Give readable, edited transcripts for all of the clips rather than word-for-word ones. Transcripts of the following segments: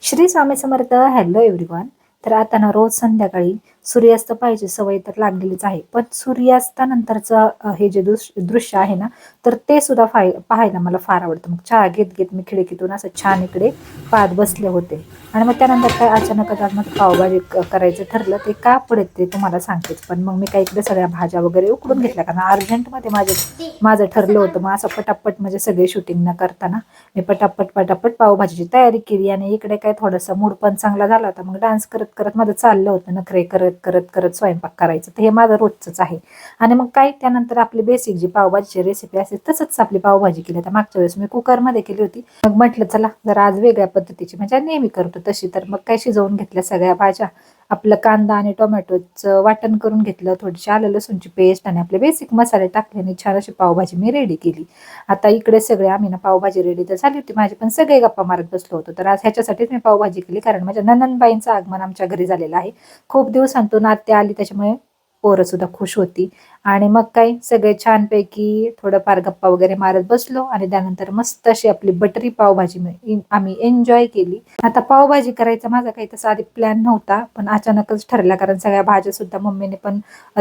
Shri Swami Samarth. Hello everyone. तर आता ना रोज संध्याकाळी सूर्यास्त पाहायची सवय तर लागलेलीच आहे, पण सूर्यास्तानंतरचं हे जे दृश्य आहे ना, तर ते सुद्धा पाहायला मला फार आवडतं. मग चहा घेत घेत मी खिडकीतून असं छान इकडे पाहत बसले होते. आणि मग त्यानंतर काय अचानकच आज माझं पावभाजी करायचं ठरलं. ते का पडेल ते तुम्हाला सांगतेच, पण मग मी काय इकडे सगळ्या भाज्या वगैरे उकडून घेतल्या, कारण अर्जंटमध्ये माझं ठरलं होतं. मग असं पटापट म्हणजे सगळे शूटिंग न करताना मी पटापट पटापट पावभाजीची तयारी केली. आणि इकडे काय थोडासा मूड पण चांगला झाला होता. मग डान्स करत करत माझं चाललं होतं, नखरे करत करत करत स्वयंपाक करायचं. तर हे माझं रोजचंच आहे. आणि मग काय त्यानंतर आपली बेसिक जी पावभाजीची रेसिपी असते तसंच आपली पावभाजी केली. तर मागच्या वेळेस मी कुकरमध्ये केली होती. मग म्हटलं चला जरा आज वेगळ्या पद्धतीची, म्हणजे नेहमी करतो तशी. तर मग काय शिजवून घेतल्या सगळ्या भाज्या, आपलं कांदा आणि टोमॅटोचं वाटण करून घेतलं, थोडीशी आलं लसूणची पेस्ट आणि आपले बेसिक मसाले टाकले आणि छान अशी पावभाजी मी रेडी केली. आता इकडे सगळे आम्ही ना पावभाजी रेडी तर झाली होती माझी, पण सगळे गप्पा मारत बसलो होतो. तर आज ह्याच्यासाठीच मी पावभाजी केली, कारण माझ्या ननंदबाईंचं आगमन आमच्या घरी झालेलं आहे. खूप दिवसांतून आत्या आली, त्याच्यामुळे पोरं सुद्धा खुश होती. आणि मग काय सगळे छानपैकी थोडंफार गप्पा वगैरे मारत बसलो. आणि त्यानंतर मस्त अशी आपली बटरी पावभाजी आम्ही एन्जॉय केली. आता पावभाजी करायचा माझा काही तसा आधी प्लॅन नव्हता, पण अचानकच ठरला, कारण सगळ्या भाज्या सुद्धा मम्मीने पण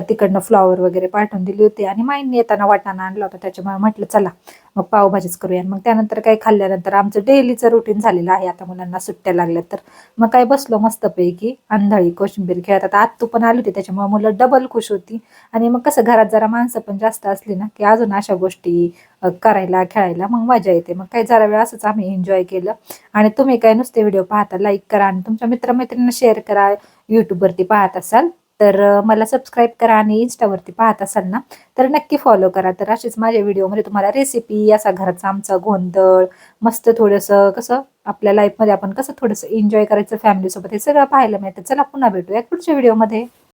तिकडनं फ्लॉवर वगैरे पाठवून दिली होती आणि माईंनी येताना वाटाणा आणला होता. त्याच्यामुळे म्हटलं चला मग पावभाजीच करूया. मग त्यानंतर काही खाल्ल्यानंतर आमचं डेलीचं रुटीन झालेलं आहे. आता मुलांना सुट्ट्या लागल्या तर मग काय बसलो मस्तपैकी आंधळी कोशिंबीर खेळत. आता आत्तू पण आली होती, त्याच्यामुळे मुलं डबल खुश होती. आणि मग कसं घरात जरा माणसं पण जास्त असली ना की अजून अशा गोष्टी करायला खेळायला मग मजा येते. मग काही जरा वेळ असंच आम्ही एन्जॉय केलं. आणि तुम्ही काय नुसते व्हिडिओ पाहता लाईक करा आणि तुमच्या मित्रमैत्रिणींना शेअर करा. यूट्यूबवरती पाहत असाल तर मला सबस्क्राईब करा, आणि इन्स्टावरती पाहत असाल ना तर नक्की फॉलो करा. तर असेच माझ्या व्हिडिओमध्ये तुम्हाला रेसिपी, असा घरचा आमचा गोंधळ, मस्त थोडंसं कसं आपल्या लाईफमध्ये आपण कसं थोडंसं एन्जॉय करायचं फॅमिलीसोबत, हे सगळं पाहायला मिळतं. चला पुन्हा भेटूया पुढच्या व्हिडिओमध्ये.